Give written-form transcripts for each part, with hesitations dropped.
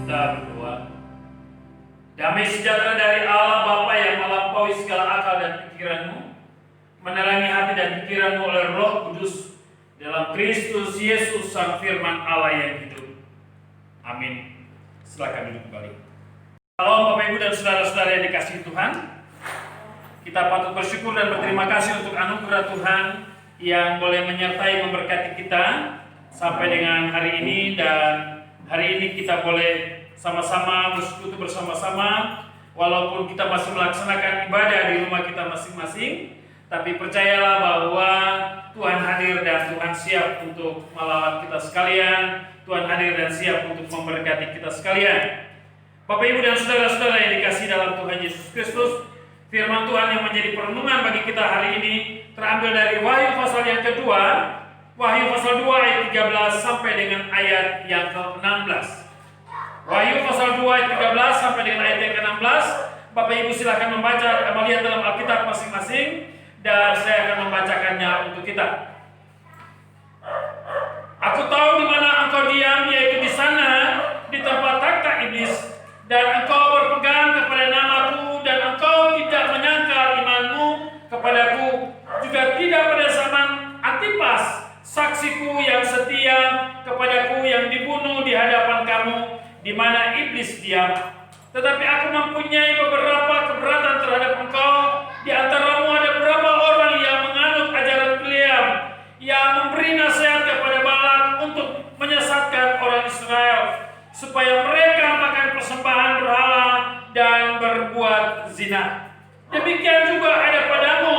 Kita berdoa. Damai sejahtera dari Allah Bapa yang melampaui segala akal dan pikiranmu, menerangi hati dan pikiranmu oleh Roh Kudus dalam Kristus Yesus Sang Firman Allah yang hidup. Amin. Silakan duduk kembali. Halo Bapak Ibu dan saudara-saudara yang dikasihi Tuhan, kita patut bersyukur dan berterima kasih untuk anugerah Tuhan yang boleh menyertai memberkati kita sampai dengan hari ini. Dan hari ini kita boleh sama-sama bersekutu bersama-sama, walaupun kita masih melaksanakan ibadah di rumah kita masing-masing, tapi percayalah bahwa Tuhan hadir dan Tuhan siap untuk melawat kita sekalian. Tuhan hadir dan siap untuk memberkati kita sekalian. Bapak Ibu dan saudara-saudara yang dikasihi dalam Tuhan Yesus Kristus, firman Tuhan yang menjadi perenungan bagi kita hari ini terambil dari Wahyu pasal yang kedua, Wahyu pasal 2 ayat 13 sampai dengan ayat yang ke-16. Wahyu pasal 2 ayat 13 sampai dengan ayat yang ke-16. Bapak Ibu silakan membaca, melihat dalam Alkitab masing-masing, dan saya akan membacakannya untuk kita. Aku tahu di mana engkau diam, yaitu di sana, di tempat takhta iblis, dan engkau berpegang kepada namaku, dan engkau tidak menyangkal imanmu kepadaku, juga tidak pada zaman Antipas, saksiku yang setia kepadaku, yang dibunuh di hadapan kamu, di mana iblis diam. Tetapi aku mempunyai beberapa keberatan terhadap engkau. Di antaramu ada beberapa orang yang menganut ajaran Bileam, yang memberi nasihat kepada Balak untuk menyesatkan orang Israel, supaya mereka makan persembahan berhala dan berbuat zina. Demikian juga ada padamu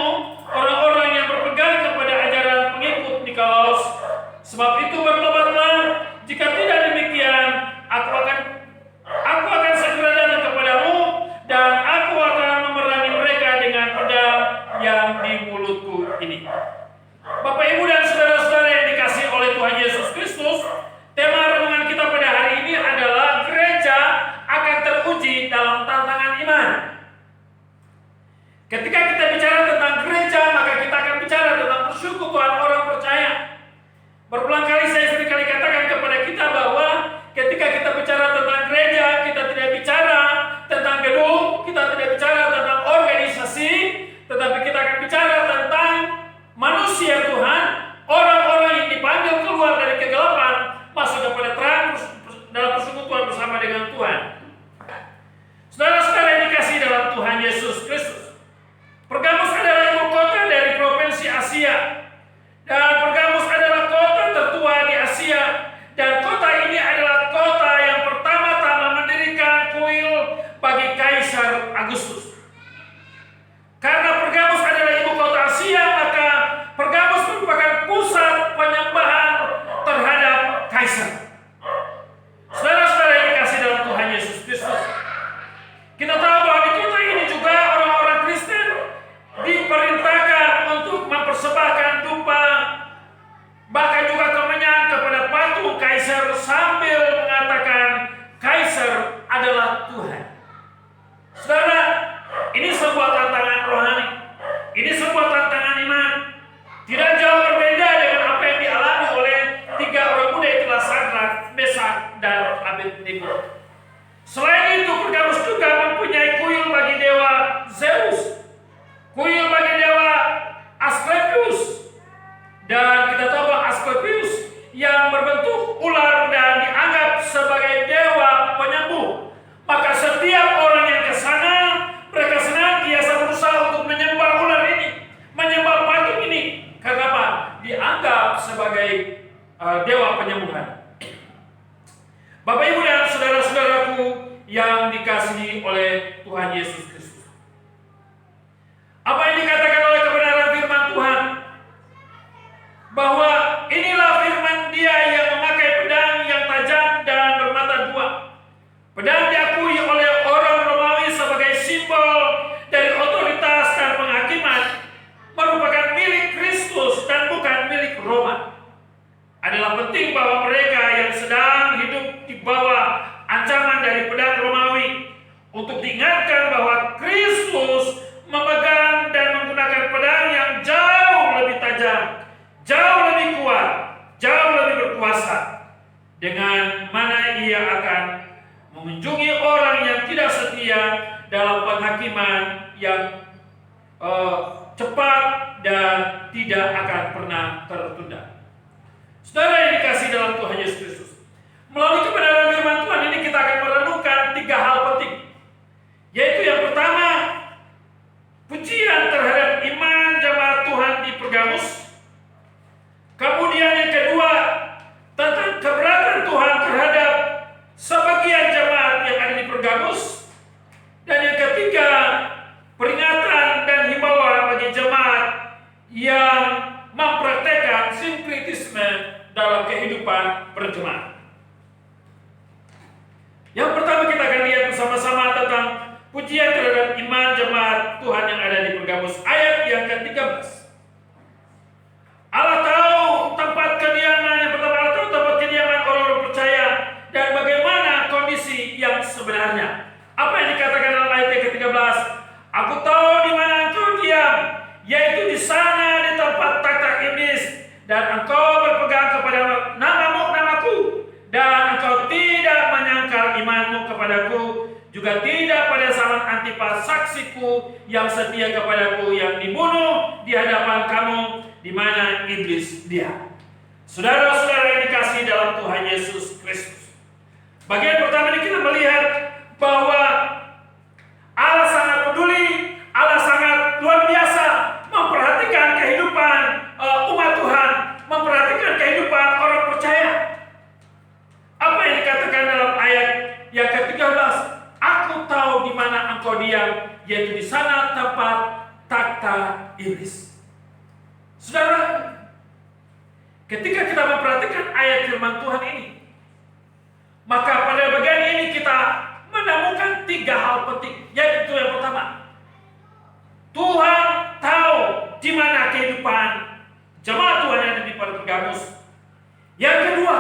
orang-orang yang berpegang kepada ajaran pengikut Nikolaus. Sebab itu bertobatlah, jika tidak demikian aku akan segera datang kepadamu, dan aku akan memerangi mereka dengan pedang yang di mulutku ini. Bapak Ibu dan saudara-saudara yang dikasihi oleh Tuhan Yesus Kristus, tema renungan kita pada hari ini adalah gereja akan teruji dalam tantangan iman. Ketika kita bicara tentang gereja, maka kita akan bicara tentang persekutuan orang percaya. Berulang kali saya seringkali katakan kepada kita bahwa ketika kita bicara tentang gereja, kita tidak bicara tentang gedung, kita tidak bicara tentang organisasi, tetapi kita akan bicara tentang manusia Tuhan, orang-orang yang dipanggil keluar dari kegelapan, masuk kepada terang dalam persekutuan bersama dengan Tuhan. Saudara-saudara yang dikasihi dalam Tuhan Yesus Kristus, Pergamus adalah ibu kota dari provinsi Asia, dan Pergamus adalah kota tertua di Asia, dan kota ini adalah kota yang pertama-tama mendirikan kuil bagi Kaisar Agustus. Karena Pergamus adalah ibu kota Asia, maka Pergamus merupakan pusat penyembahan terhadap Kaisar. Saudara-saudara yang dikasihi dalam Tuhan Yesus Kristus, kita tahu bahwa di kota ini juga orang-orang Kristen diperintahkan untuk mempersembahkan dupa, bahkan juga kemenyan kepada patung Kaisar, sambil mengatakan Kaisar adalah Tuhan. Saudara, ini sebuah tantangan rohani, ini sebuah tantangan iman. Tidak jauh berbeda dengan apa yang dialami oleh tiga orang muda, itulah Sadrak, Mesak, dan Abednego. Selain itu, Pergamus juga mempunyai kuil bagi dewa Zeus, kuil bagi dewa Asklepius, dan kita tahu bahwa Asklepius yang berbentuk ular dan dianggap sebagai dewa penyembuh. Maka setiap orang yang ke sana, mereka senantiasa berusaha untuk menyembah ular ini, menyembah patung ini. Karena apa? Dianggap sebagai dewa penyembuhan. Bapak Ibu dan saudara-saudaraku yang dikasihi oleh Tuhan Yesus Kristus, apa yang dikatakan oleh kebenaran firman Tuhan, bahwa inilah firman Dia yang memakai pedang yang tajam dan bermata dua. Pedang diakui oleh orang Romawi sebagai simbol dari otoritas dan penghakiman, merupakan milik Kristus dan bukan milik Roma. Adalah penting bahwa mereka yang sedang hidup di bawah ancaman dari pedang Romawi untuk diingatkan bahwa Kristus memegang dan menggunakan pedang yang jauh lebih tajam, jauh lebih kuat, jauh lebih berkuasa, dengan mana Ia akan mengunjungi orang yang tidak setia dalam penghakiman yang cepat dan tidak akan pernah tertunda. Saudara yang dikasihi dalam Tuhan Yesus Kristus, melalui kebenaran firman Tuhan ini kita akan merenungkan 3 hal penting, yaitu yang pertama, pujian terhadap iman jemaat Tuhan di Pergamus. Kemudian yang kedua, tentang keberatan Tuhan terhadap sebagian jemaat yang ada di Pergamus. Dan yang ketiga, peringatan dan himbauan bagi jemaat yang mempraktekkan sinkretisme dalam kehidupan berjemaat. Yang pertama kita akan lihat bersama-sama tentang pujian terhadap iman jemaat Tuhan yang ada di Pergamus, ayat yang ke-13. Allah tahu tempat kediaman, yang pertama Allah tahu tempat kediaman orang-orang percaya dan bagaimana kondisi yang sebenarnya. Apa yang dikatakan dalam ayat yang ke-13? Aku tahu di mana engkau diam, yaitu di sana di tempat takhta iblis, dan engkau berpegang kepada namaku, dan engkau tidak menyangkal imanmu kepadaku, juga tidak pada zaman Antipas saksiku yang setia kepadaku, yang dibunuh di hadapan kamu, di mana iblis dia. Saudara-saudara yang dikasihi dalam Tuhan Yesus Kristus, bagian pertama ini kita melihat bahwa Allah sangat peduli, Allah sangat luar biasa memperhatikan kehidupan umat Tuhan, memperhatikan kehidupan orang percaya. Apa yang dikatakan dalam ayat yang ke-13? Aku tahu di mana engkau diam, yaitu di sana tempat takhta iblis. Saudara, ketika kita memperhatikan ayat firman Tuhan ini, maka pada bagian ini kita menemukan 3 hal penting, yaitu yang pertama, Tuhan tahu di mana kehidupan jemaat Tuhan yang ada di Pergamus. Yang kedua,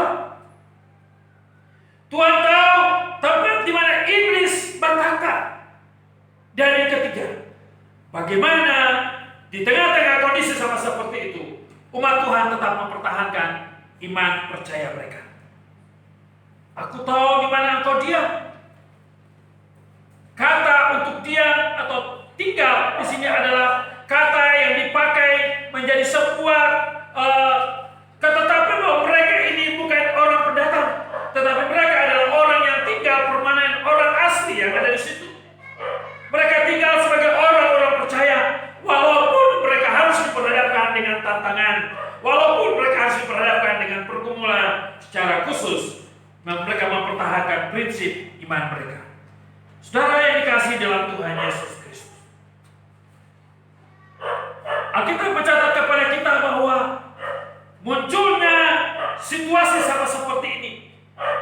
Tuhan tahu tempat di mana iblis bertakhta. Dan yang ketiga, bagaimana di tengah-tengah kondisi sama seperti itu, umat Tuhan tetap mempertahankan iman percaya mereka. Aku tahu di mana engkau diam. Kata untuk diam atau tinggal di sini adalah kata yang dipakai menjadi sebuah ketetapan bahwa mereka ini bukan orang pendatang, tetapi mereka adalah orang yang tinggal permanen, orang asli yang ada di situ. Mereka tinggal sebagai orang-orang percaya, walaupun mereka harus diperhadapkan dengan tantangan, walaupun mereka harus diperhadapkan dengan pergumulan secara khusus, mereka mempertahankan prinsip iman mereka. Saudara yang dikasihi dalam Tuhan Yesus Kristus, Alkitab mencatat kepada kita bahwa munculnya situasi sama seperti ini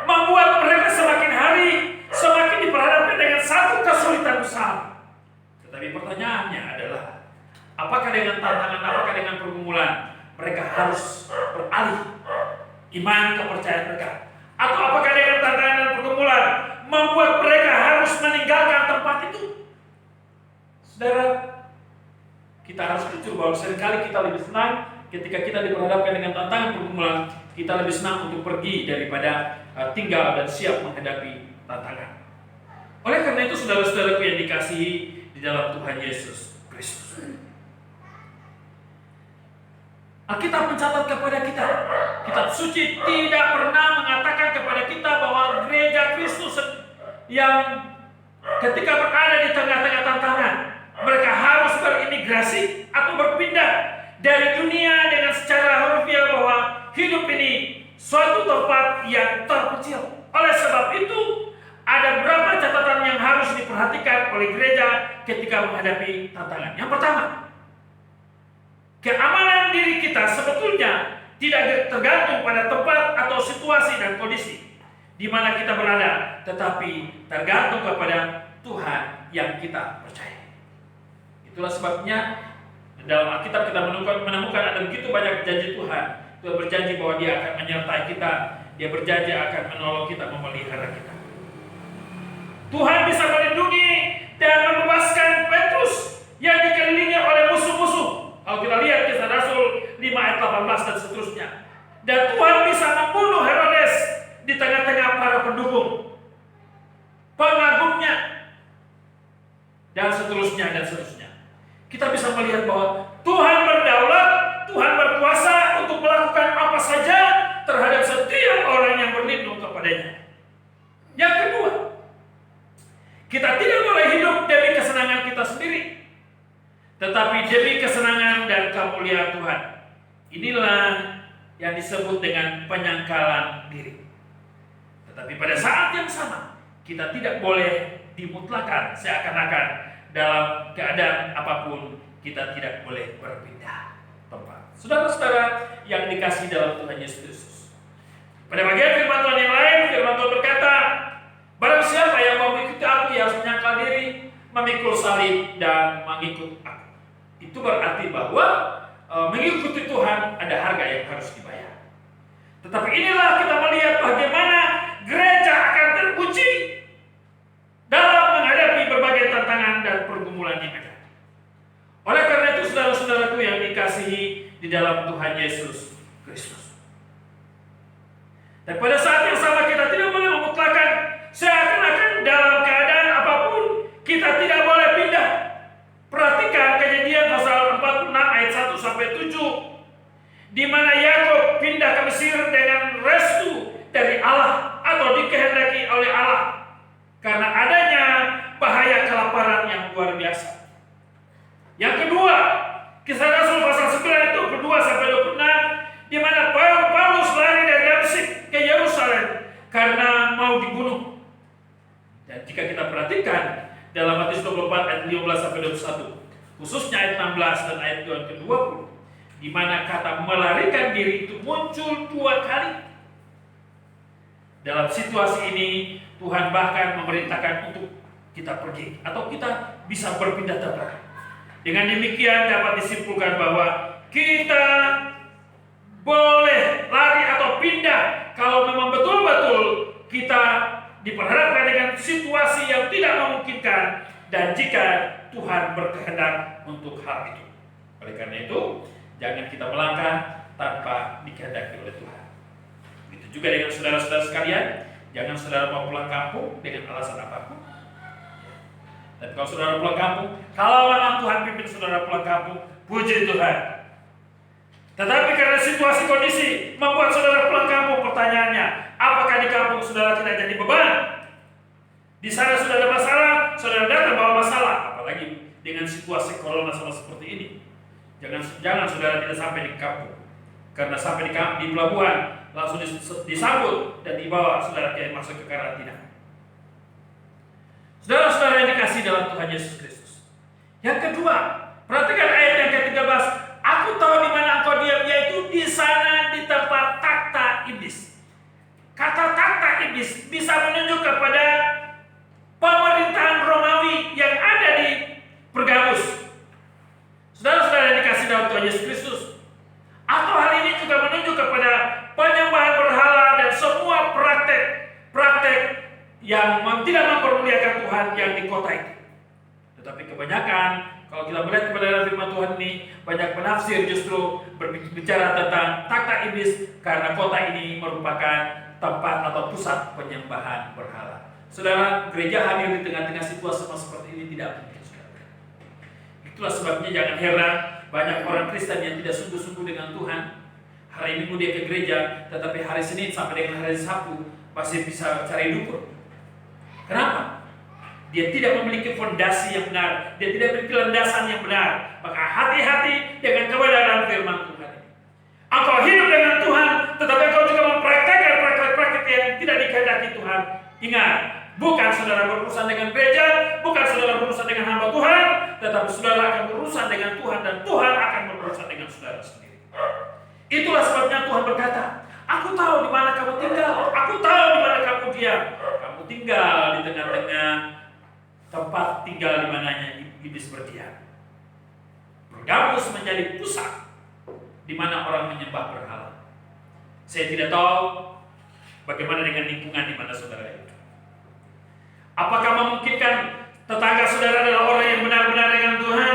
membuat mereka semakin hari semakin diperhadapkan dengan satu kesulitan besar. Tetapi pertanyaannya adalah, apakah dengan tantangan, apakah dengan pergumulan mereka harus beralih iman kepercayaan mereka? Atau apakah dengan tantangan dan pergumulan membuat mereka harus meninggalkan tempat itu? Saudara, kita harus jujur bahwa seringkali kita lebih senang ketika kita diperhadapkan dengan tantangan pergumulan, kita lebih senang untuk pergi daripada tinggal dan siap menghadapi tantangan. Oleh karena itu, saudara-saudaraku yang dikasihi di dalam Tuhan Yesus Kristus, Alkitab mencatat kepada kita, kitab suci tidak pernah mengatakan kepada kita bahwa gereja Kristus yang ketika berada di tengah-tengah tantangan, mereka harus berimigrasi atau berpindah dari dunia dengan secara harfiah bahwa hidup ini suatu tempat yang terpencil. Oleh sebab itu, ada beberapa catatan yang harus diperhatikan oleh gereja ketika menghadapi tantangan. Yang pertama, keamanan diri kita sebetulnya tidak tergantung pada tempat atau situasi dan kondisi di mana kita berada, tetapi tergantung kepada Tuhan yang kita percaya. Itulah sebabnya dalam Alkitab kita menemukan ada begitu banyak janji Tuhan. Tuhan berjanji bahwa Dia akan menyertai kita, Dia berjanji akan menolong kita, memelihara kita. Tuhan bisa melindungi dan membebaskan Petrus yang dikelilingi oleh musuh-musuh. Kalau kita lihat Kisah Rasul 5 ayat 18 dan seterusnya. Dan Tuhan bisa membunuh Herodes di tengah-tengah para pendukung. dan seterusnya dan seterusnya. Kita bisa melihat bahwa Tuhan berdaulat, Tuhan berkuasa untuk melakukan apa saja terhadap setiap orang yang berlindung kepadanya. Yang kedua, kita tidak boleh hidup demi kesenangan kita sendiri, tetapi demi kesenangan dan kemuliaan Tuhan. Inilah yang disebut dengan penyangkalan diri. Tetapi pada saat yang sama, kita tidak boleh dimutlakan seakan-akan dalam keadaan apapun kita tidak boleh berpindah tempat. Saudara-saudara yang dikasihi dalam Tuhan Yesus Kristus, pada bagian firman Tuhan yang lain, firman Tuhan berkata, barang siapa yang mau mengikuti aku, ia harus menyangkal diri, memikul salib, dan mengikut aku. Itu berarti bahwa mengikuti Tuhan ada harga yang harus dibayar. Tetapi inilah kita melihat bagaimana gereja akan teruji dalam menghadapi berbagai tantangan dan pergumulan yang ada. Oleh karena itu, saudara-saudaraku yang dikasihi di dalam Tuhan Yesus Kristus, dan pada saat yang sama kita tidak boleh memutlakan seakan-akan dalam keadaan apapun kita tidak boleh pindah. Perhatikan Kejadian pasal 46 ayat 1 sampai 7, di mana Yakub pindah ke Mesir dengan restu dari Allah atau dikehendaki oleh Allah karena adanya bahaya kelaparan yang luar biasa. Yang kedua, Kisah Rasul pasal 9 itu 2 sampai 26, di mana Paulus lari dari Damsyik ke Yerusalem karena mau dibunuh. Dan jika kita perhatikan dalam Matius 24 ayat 15 sampai 21, khususnya ayat 16 dan ayat ke-20, di mana kata melarikan diri itu muncul 2 kali. Dalam situasi ini Tuhan bahkan memerintahkan untuk kita pergi atau kita bisa berpindah tempat. Dengan demikian dapat disimpulkan bahwa kita boleh lari atau pindah kalau memang betul-betul kita diperhadapkan dengan situasi yang tidak memungkinkan dan jika Tuhan berkehendak untuk hal itu. Oleh karena itu, jangan kita melangkah tanpa dikehendaki oleh Tuhan. Begitu juga dengan saudara-saudara sekalian, jangan saudara mau pulang kampung dengan alasan apapun. Dan kalau saudara pulang kampung, kalau memang Tuhan pimpin saudara pulang kampung, puji Tuhan. Tetapi karena situasi kondisi membuat saudara pulang kampung, pertanyaannya, apakah di kampung saudara tidak jadi beban? Di sana sudah ada masalah, saudara datang bawa masalah, apalagi dengan situasi corona sama seperti ini. Jangan saudara tidak sampai di kampung, karena sampai di pelabuhan langsung disambut dan dibawa saudara masuk ke karantina. Saudara-saudara yang dikasih dalam Tuhan Yesus Kristus. Yang kedua, perhatikan ayat yang ke-13. Aku tahu di mana engkau diam, yaitu di sana di tempat takhta iblis. Kata takhta iblis bisa menunjuk kepada pemerintahan Romawi yang ada di Pergamus. Saudara-saudara yang dikasih dalam Tuhan Yesus Kristus. Atau hal ini juga menunjuk kepada penyembahan berhala dan semua praktek yang tidak mempermuliakan Tuhan yang di kota itu. Tetapi kebanyakan, kalau kita melihat kepada firman Tuhan ini, banyak penafsir justru berbicara tentang takhta iblis karena kota ini merupakan tempat atau pusat penyembahan berhala. Saudara, gereja hadir di tengah-tengah situasi seperti ini tidak mungkin. Itulah sebabnya jangan heran banyak orang Kristen yang tidak sungguh-sungguh dengan Tuhan. Hari Minggu dia ke gereja, tetapi hari Senin sampai dengan hari Sabtu masih bisa cari dukun. Kenapa? Dia tidak memiliki fondasi yang benar, dia tidak memiliki landasan yang benar. Maka hati-hati dengan kebenaran firman Tuhan ini. Engkau hidup dengan Tuhan, tetapi engkau juga mempraktekkan praktek-praktek yang tidak dikehendaki Tuhan. Ingat, bukan saudara berurusan dengan gereja, bukan saudara berurusan dengan hamba Tuhan, tetapi saudara akan berurusan dengan Tuhan dan Tuhan akan berurusan dengan saudara sendiri. Itulah sebabnya Tuhan berkata, aku tahu di mana kamu tinggal, aku tahu di mana kamu diam. Kamu tinggal di tengah-tengah tempat tinggal di mananya iblis berdiam. Pergamus menjadi pusat di mana orang menyembah berhala. Saya tidak tahu bagaimana dengan lingkungan di mana saudara itu. Apakah memungkinkan tetangga saudara adalah orang yang benar-benar dengan Tuhan?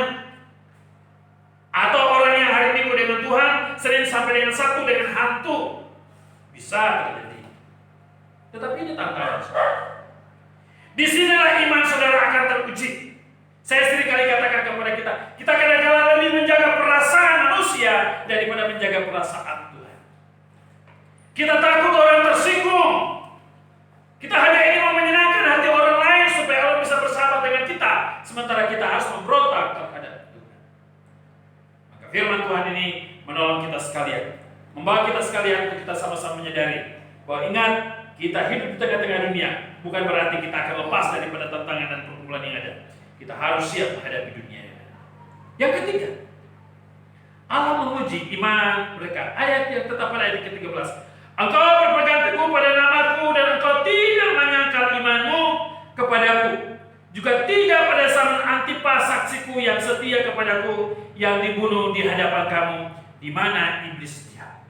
Atau orang yang hari Minggu dengan Tuhan, Senin sampai dengan Sabtu dengan hantu? Bisa terjadi. Tetapi ini tantangan. Disinilah iman saudara akan teruji. Saya sering kali katakan kepada kita, kita kadang-kadang lebih menjaga perasaan manusia daripada menjaga perasaan Tuhan. Kita takut orang tersinggung. Kita hanya ingin menyenangkan hati orang lain supaya orang bisa bersama dengan kita, sementara kita harus memberontak terhadap Tuhan. Maka firman Tuhan ini menolong kita sekalian, membawa kita sekalian untuk kita sama-sama menyadari bahwa ingat, kita hidup di tengah-tengah dunia bukan berarti kita akan lepas daripada tantangan dan pergumulan yang ada. Kita harus siap menghadapi dunia yang ada. Yang ketiga, Allah menguji iman mereka. Ayat yang tetap pada ayat ke-13. Engkau berpegang teguh pada namaku dan engkau tidak menyangkal imanmu kepadaku. Juga tidak pada zaman Antipas saksiku yang setia kepadaku yang dibunuh di hadapan kamu, di mana iblis dia.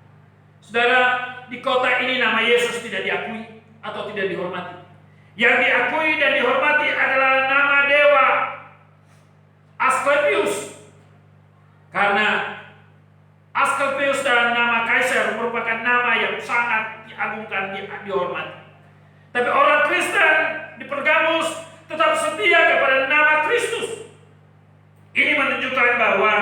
Saudara, di kota ini nama Yesus tidak diakui atau tidak dihormati. Yang diakui dan dihormati adalah nama dewa Asklepius. Karena Asklepius dan nama Kaisar merupakan nama yang sangat diagungkan, dihormati. Tapi orang Kristen di Pergamus tetap setia kepada nama Kristus. Ini menunjukkan bahwa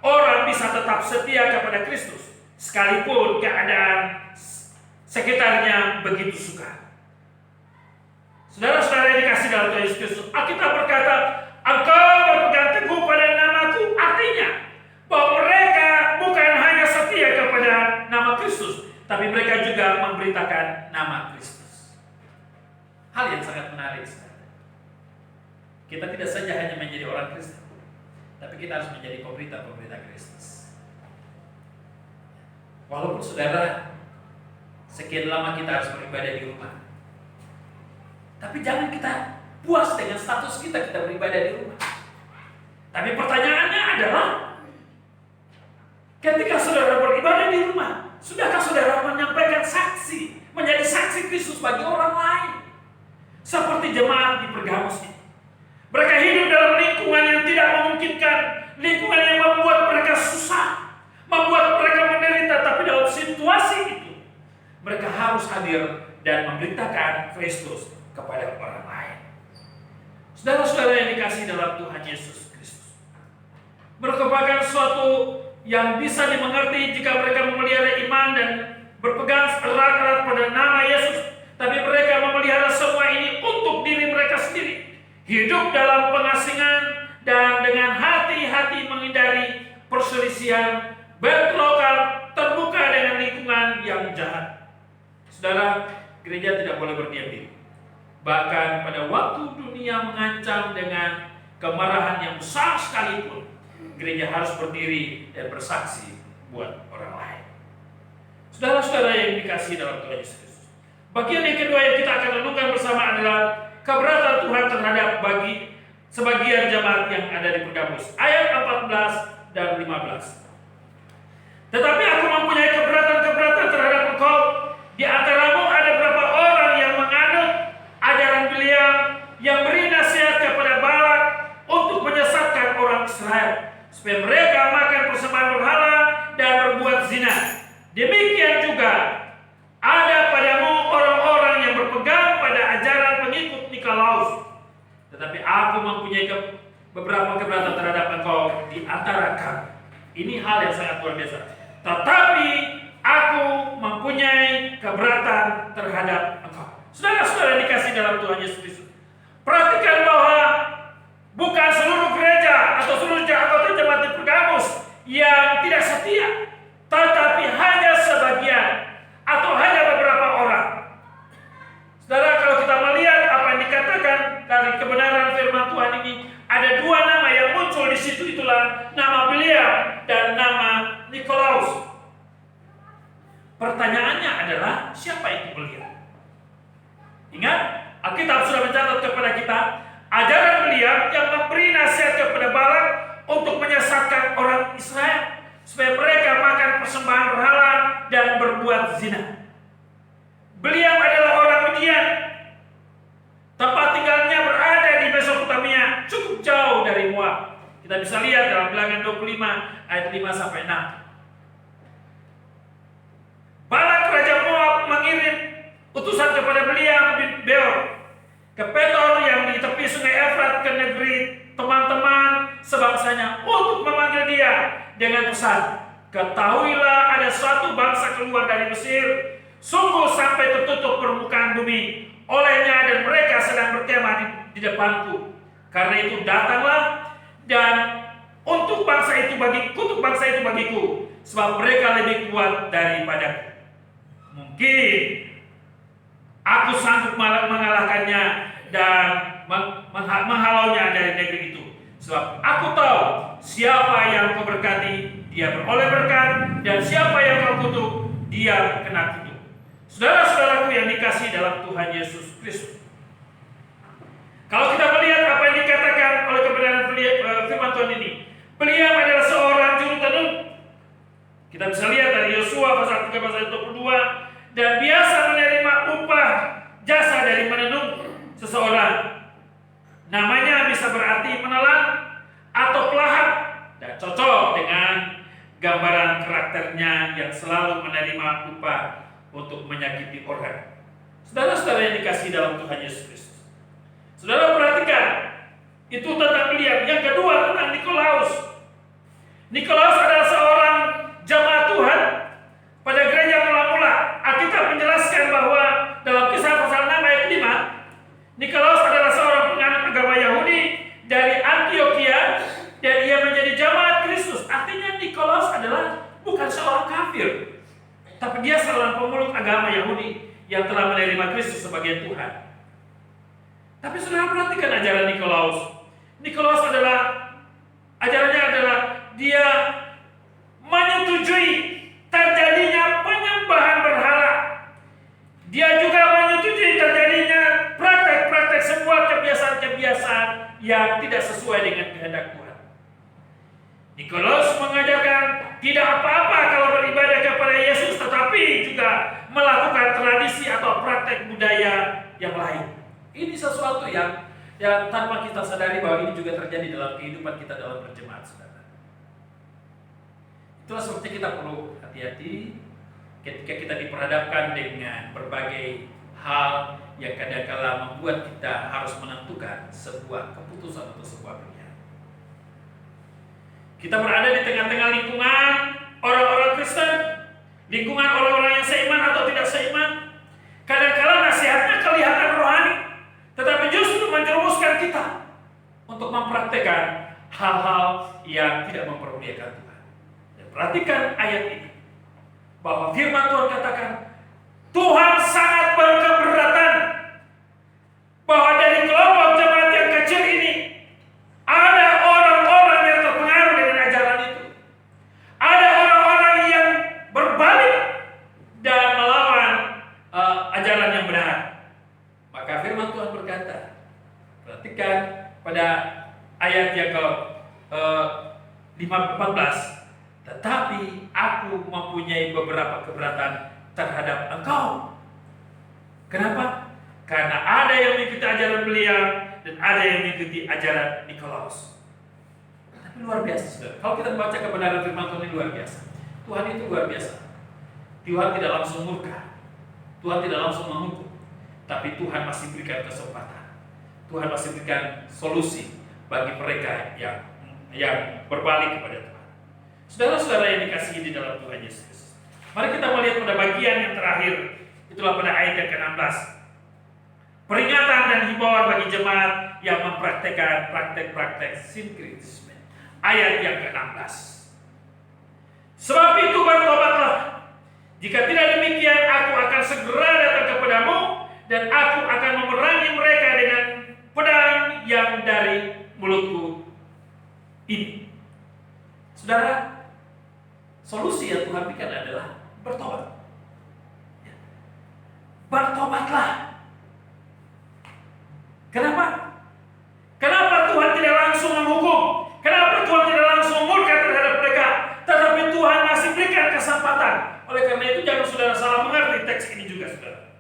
orang bisa tetap setia kepada Kristus sekalipun keadaan sekitarnya begitu sukar. Saudara-saudara yang dikasih dalam Tuhan Yesus Kristus, Alkitab berkata, engkau berpegang teguh pada namaku, artinya bahwa mereka bukan hanya setia kepada nama Kristus, tapi mereka juga memberitakan nama Kristus. Hal yang sangat menarik. Kita tidak saja hanya menjadi orang Kristen, tapi kita harus menjadi pemberita-pemberita Kristus. Walaupun saudara, sekian lama kita harus beribadah di rumah, tapi jangan kita puas dengan status kita beribadah di rumah. Tapi pertanyaannya adalah, ketika saudara beribadah di rumah, sudahkah saudara menyampaikan saksi, menjadi saksi Kristus bagi orang lain? Seperti jemaat di Pergamus ini. Mereka hidup dalam lingkungan yang tidak memungkinkan, lingkungan yang membuat mereka susah, membuat mereka menderita, tapi dalam situasi itu, mereka harus hadir dan memberitakan Kristus kepada orang lain. Saudara-saudara yang dikasihi dalam Tuhan Yesus Kristus, merupakan suatu yang bisa dimengerti jika mereka memelihara iman dan berpegang erat-erat pada nama Yesus, tapi mereka memelihara semua ini untuk diri mereka sendiri, hidup dalam pengasingan dan dengan hati-hati menghindari perselisihan, bentrokan, terbuka dengan lingkungan yang jahat. Saudara, gereja tidak boleh berdiam diri. Bahkan pada waktu dunia mengancam dengan kemarahan yang besar sekalipun, gereja harus berdiri dan bersaksi buat orang lain. Saudara-saudara yang dikasihi dalam Tuhan Yesus Kristus, bagian yang kedua yang kita akan renungkan bersama adalah keberatan Tuhan terhadap bagi sebagian jemaat yang ada di Pergamus. Ayat 14 dan 15. Tetapi aku mempunyai keberatan-keberatan terhadap engkau. Di antaramu ada beberapa orang yang menganut ajaran Biliam, yang beri nasihat kepada Balak untuk menyesatkan orang Israel, supaya mereka makan persembahan berhala dan berbuat zina. Demikian juga ada padamu orang-orang yang berpegang pada ajaran pengikut Nikolaus. Tetapi aku mempunyai beberapa keberatan terhadap engkau di antara kami. Ini hal yang sangat luar biasa. Tetapi aku mempunyai keberatan terhadap engkau. Saudara-saudara dikasih dalam Tuhan Yesus Kristus, perhatikan bahwa bukan seluruh gereja atau seluruh anggota jemaat di Pergamus yang tidak setia, tetapi hanya sebagian atau hanya beberapa orang. Saudara, kalau kita melihat apa yang dikatakan dari kebenaran firman Tuhan ini, ada dua nama yang muncul di situ, itulah nama Biliam dan nama Nikolaus. Pertanyaannya adalah, siapa itu Biliam? Ingat, Alkitab sudah mencatat kepada kita ajaran Biliam yang memberi nasihat kepada Balak untuk menyesatkan orang Israel supaya mereka makan persembahan berhala dan berbuat zina. Biliam adalah orang Midian. Tempat tinggalnya berada di Mesopotamia, cukup jauh dari Moab. Kita bisa lihat dalam Bilangan 25 ayat 5 sampai 6. Balak raja Moab mengirim utusan kepada Biliam bin Beor ke Petor yang di tepi sungai Efrat ke negeri teman-teman dengan pesan, ketahuilah ada suatu bangsa keluar dari Mesir, sungguh sampai tertutup permukaan bumi olehnya, dan mereka sedang berkemah di depanku. Karena itu datanglah dan kutuk bangsa itu bagiku, sebab mereka lebih kuat daripadaku. Mungkin aku sanggup mengalahkannya dan menghalaunya dari negeri itu. Sebab aku tahu siapa yang kau berkati, dia beroleh berkat, dan siapa yang kau kutuk, dia kena kutuk. Saudara-saudaraku yang dikasihi dalam Tuhan Yesus Kristus, kalau kita melihat apa yang dikatakan oleh kebenaran firman Tuhan ini, beliau adalah seorang juru tenung. Kita bisa lihat dari Yosua pasal 3 pasal 22, dan biasa menerima upah jasa dari menenung seseorang. Namanya bisa berarti menelan atau pelahap, dan cocok dengan gambaran karakternya yang selalu menerima upah untuk menyakiti orang. Saudara-saudara yang dikasihi dalam Tuhan Yesus Kristus, saudara perhatikan, itu tentang beliau. Yang kedua tentang Nikolaus. Nikolaus adalah seorang jemaat Tuhan pada gereja mula-mula. Alkitab menjelaskan bahwa dalam Kisah pasal 6 ayat 5, Nikolaus adalah seorang penganut agama Yahudi dari Antioquia, dan ia menjadi jemaat Kristus. Artinya Nikolaus adalah bukan seorang kafir, tapi dia seorang pemeluk agama Yahudi yang telah menerima Kristus sebagai Tuhan. Tapi saudara perhatikan ajaran Nikolaus. Nikolaus ajarannya adalah dia menyetujui terjadinya penyembahan berhala. Dia juga menyetujui terjadinya praktek-praktek sebuah kebiasaan-kebiasaan yang tidak sesuai dengan kehendak Tuhan. Nikolaus mengajarkan tidak apa-apa kalau beribadah kepada Yesus, tetapi juga melakukan tradisi atau praktek budaya yang lain. Ini sesuatu yang tanpa kita sadari bahwa ini juga terjadi dalam kehidupan kita dalam berjemaat, saudara. Itulah sebabnya kita perlu hati-hati ketika kita diperhadapkan dengan berbagai hal yang kadang-kala membuat kita harus menentukan sebuah keputusan atau sebuah pilihan. Kita berada di tengah-tengah lingkungan orang-orang Kristen, lingkungan orang-orang yang seiman atau tidak seiman. Kadang-kala nasihatnya kelihatan rohani, tetapi justru menjerumuskan kita untuk mempraktekkan hal-hal yang tidak mempermuliakan Tuhan. Dan perhatikan ayat ini, bahwa firman Tuhan katakan, Tuhan sangat berkeberatan bahwa dari kelompok jemaat yang kecil ini ada orang-orang yang terpengaruh dengan ajaran itu. Ada orang-orang yang berbalik dan melawan ajaran yang benar. Maka firman Tuhan berkata, perhatikan pada ayat yang ke-14, tetapi aku mempunyai beberapa keberatan terhadap engkau. Kenapa? Karena ada yang mengikuti ajaran beliau dan ada yang mengikuti ajaran Nikolaus. Tapi luar biasa, saudara. Kalau kita membaca kebenaran firman Tuhan ini luar biasa. Tuhan itu luar biasa. Tuhan tidak langsung murka, Tuhan tidak langsung menghukum, tapi Tuhan masih berikan kesempatan. Tuhan masih berikan solusi bagi mereka yang berbalik kepada Tuhan. Saudara-saudara yang dikasihi di dalam Tuhan Yesus, mari kita melihat pada bagian yang terakhir. Itulah pada ayat yang ke-16. Peringatan dan himbauan bagi jemaat yang mempraktekkan praktek-praktek sinkretisme. Ayat yang ke-16. Sebab itu bertobatlah. Jika tidak demikian, aku akan segera datang kepadamu, dan aku akan memerangi mereka dengan pedang yang dari mulutku ini. Saudara, solusi yang Tuhan berikan adalah bertobat. Bertobatlah. Kenapa? Kenapa Tuhan tidak langsung menghukum? Kenapa Tuhan tidak langsung murka terhadap mereka? Tetapi Tuhan masih berikan kesempatan. Oleh karena itu jangan saudara salah mengerti teks ini juga, saudara.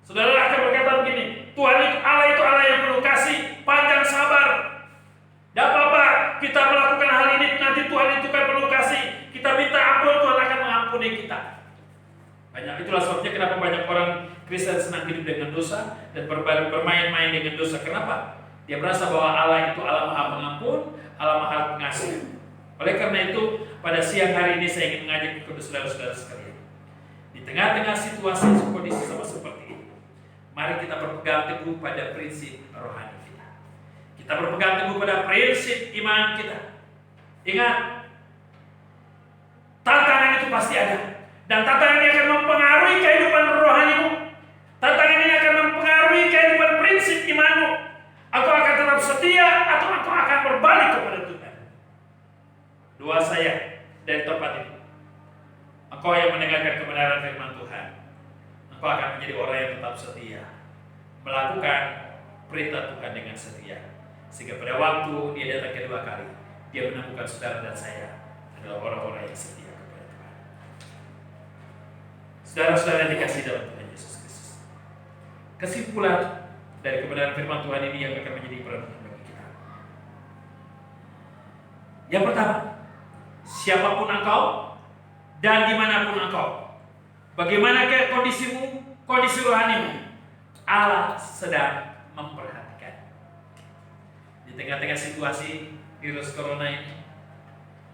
Saudara akan berkata begini, Tuhan itu Allah yang penuh kasih, panjang sabar. Tidak apa-apa kita melakukan hal ini, nanti Tuhan itu kan penuh kasih. Kita minta ampun, Tuhan akan mengampuni kita. Itulah sebabnya kenapa banyak orang Kristen senang hidup dengan dosa dan bermain-main dengan dosa. Kenapa? Dia merasa bahwa Allah itu Allah Maha Pengampun, Allah Maha Pengasih. Oleh karena itu, pada siang hari ini saya ingin mengajak kepada saudara-saudara sekalian, di tengah-tengah situasi kondisi sama seperti ini, mari kita berpegang teguh pada prinsip rohani kita. Kita berpegang teguh pada prinsip iman kita. Ingat, tantangan itu pasti ada, dan tantangan ini akan mempengaruhi kehidupan rohanimu. Tantangan ini akan mempengaruhi kehidupan prinsip imanmu. Engkau akan tetap setia atau engkau akan berbalik kepada Tuhan. Doa saya dari tempat ini, engkau yang mendengarkan kebenaran firman Tuhan, engkau akan menjadi orang yang tetap setia, melakukan perintah Tuhan dengan setia, sehingga pada waktu dia datang kedua kali, dia menemukan saudara dan saya adalah orang-orang yang setia kepada Tuhan. Saudara-saudara yang dikasihi dalam Tuhan Yesus Kristus, kesimpulan dari kebenaran firman Tuhan ini yang akan menjadi perenungan bagi kita. Yang pertama, siapapun engkau dan dimanapun engkau, bagaimana kondisimu, kondisi rohanimu, Allah sedang memperhatikan. Di tengah-tengah situasi virus corona ini,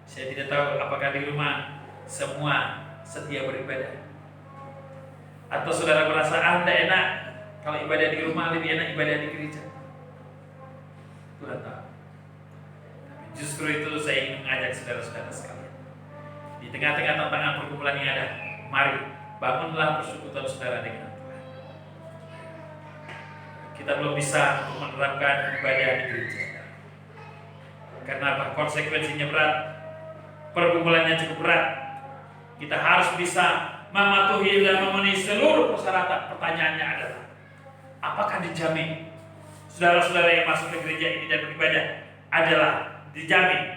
saya tidak tahu apakah di rumah semua setia beribadah, atau saudara merasa Anda enak kalau ibadah di rumah, lebih enak ibadah di gereja. Tuhan tahu. Tapi justru itu saya ingin mengajak saudara-saudara sekalian, di tengah-tengah tantangan pergumulan yang ada, mari bangunlah persekutuan saudara dengan Tuhan. Kita belum bisa menerapkan ibadah di gereja. Karena apa? Konsekuensinya berat, pergumulannya cukup berat. Kita harus bisa mematuhi dan memenuhi seluruh persyaratan. Pertanyaannya adalah, apakah dijamin saudara-saudara yang masuk ke gereja ini dan beribadah adalah dijamin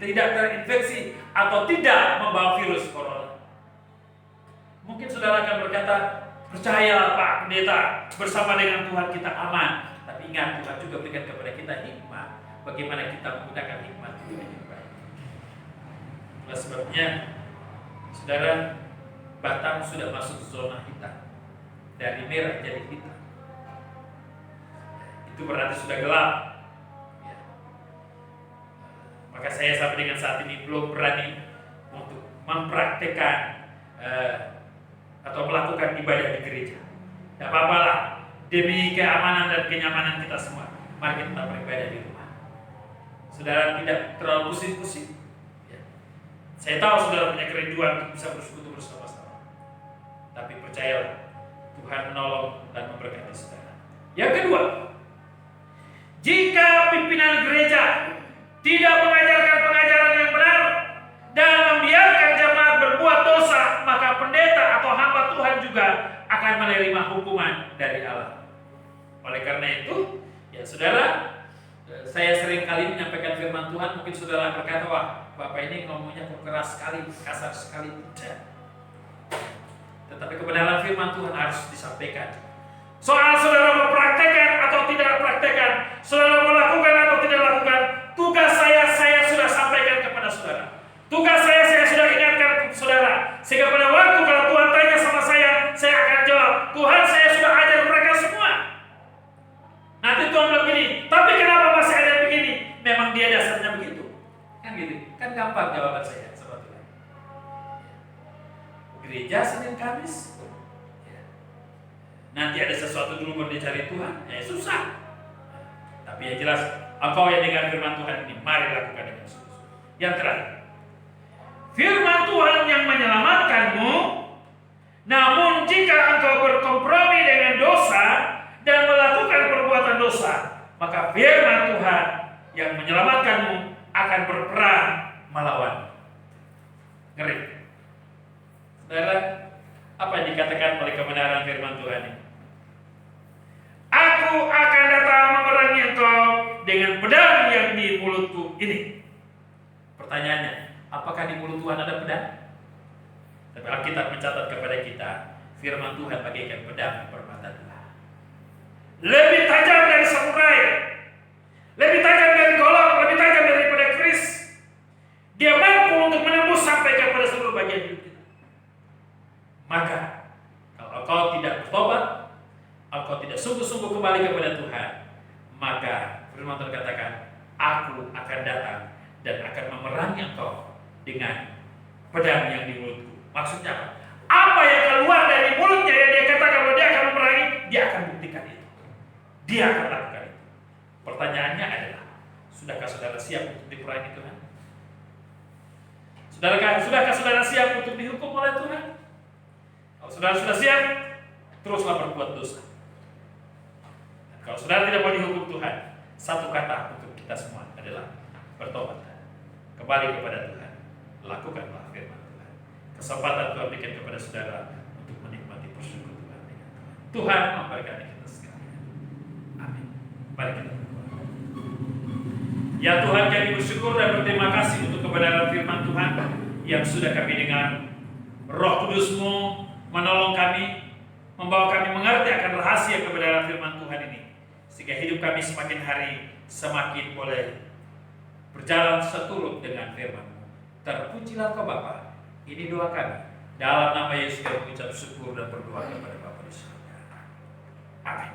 tidak terinfeksi atau tidak membawa virus corona? Mungkin saudara akan berkata, percayalah Pak Pendeta, bersama dengan Tuhan kita aman. Tapi ingat, Tuhan juga berikan kepada kita hikmah, bagaimana kita menggunakan hikmat itu dengan baik. Oleh sebabnya, saudara, Batam sudah masuk zona hitam, dari merah jadi hitam. Itu berarti sudah gelap. Ya. Maka saya sampai dengan saat ini belum berani untuk mempraktekkan atau melakukan ibadah di gereja. Tidak apa-apalah, demi keamanan dan kenyamanan kita semua, mari kita beribadah di rumah. Saudara tidak terlalu pusing-pusing. Ya. Saya tahu saudara punya kerinduan untuk bisa bersekutu bersama-sama. Tapi percayalah, Tuhan menolong dan memberkati saudara. Yang kedua, jika pimpinan gereja tidak mengajarkan pengajaran yang benar dan membiarkan jemaat berbuat dosa, maka pendeta atau hamba Tuhan juga akan menerima hukuman dari Allah. Oleh karena itu, ya saudara, saya sering kali menyampaikan firman Tuhan. Mungkin saudara berkata, wah Bapak ini ngomongnya kok keras sekali, kasar sekali. Tidak. Tetapi kebenaran firman Tuhan harus disampaikan. Soal saudara mempraktekkan atau tidak praktekkan, saudara melakukan atau tidak lakukan, tugas saya sudah sampaikan kepada saudara. Tugas saya sudah ingatkan kepada saudara. Sehingga pada waktu kalau Tuhan tanya sama saya akan jawab, Tuhan saya sudah ajar mereka semua. Nanti Tuhan bilang begini, tapi kenapa masih ada begini? Memang dia dasarnya begitu. Kan gitu, kan gampang jawaban saya sebetulnya. Gereja Senin Kamis, nanti ada sesuatu dulu baru dicari Tuhan, susah. Tapi yang jelas, engkau yang dengan firman Tuhan ini, mari lakukan dengan sungguh-sungguh. Yang terakhir, firman Tuhan yang menyelamatkanmu. Namun jika engkau berkompromi dengan dosa dan melakukan perbuatan dosa, maka firman Tuhan yang menyelamatkanmu akan berperang melawan. Ngeri. Saudara, apa yang dikatakan oleh kebenaran firman Tuhan ini? Aku akan datang memerangi engkau dengan pedang yang di mulutku ini. Pertanyaannya, apakah di mulut Tuhan ada pedang? Tapi Alkitab mencatat kepada kita, firman Tuhan bagaikan pedang bermata dua. Lebih tajam dari samurai, lebih tajam dari golok, lebih tajam daripada keris. Dia mampu untuk menembus sampai kepada seluruh bagian hidup kita. Maka, kalau engkau tidak bertobat, engkau tidak sungguh-sungguh kembali kepada Tuhan, maka firman Tuhan katakan, aku akan datang dan akan memerangi engkau dengan pedang yang di mulutku. Maksudnya apa? Apa yang keluar dari mulutnya yang dia katakan kalau dia akan memerangi, dia akan buktikan itu. Dia akan lakukan itu. Pertanyaannya adalah, sudahkah saudara siap untuk diperangi Tuhan? Sudahkah saudara siap untuk dihukum oleh Tuhan? Kalau saudara sudah siap, teruslah berbuat dosa. Dan kalau saudara tidak mau dihukum Tuhan, satu kata untuk kita semua adalah bertobat. Kembali kepada Tuhan. Lakukanlah firman Tuhan. Kesempatan Tuhan berikan kepada saudara untuk menikmati persekutuan dengan Tuhan. Tuhan memberkati kita sekalian. Amin. Mari kita berdoa. Ya Tuhan, kami bersyukur dan berterima kasih untuk kebenaran firman Tuhan yang sudah kami dengar. Roh Kudus-Mu menolong kami, membawa kami mengerti akan rahasia kebenaran firman Tuhan ini, sehingga hidup kami semakin hari semakin boleh berjalan seturut dengan firman-Mu. Terpujilah Kau Bapa. Ini doa kami. Dalam nama Yesus kami mengucap syukur dan berdoa kepada Bapa di surga. Amin.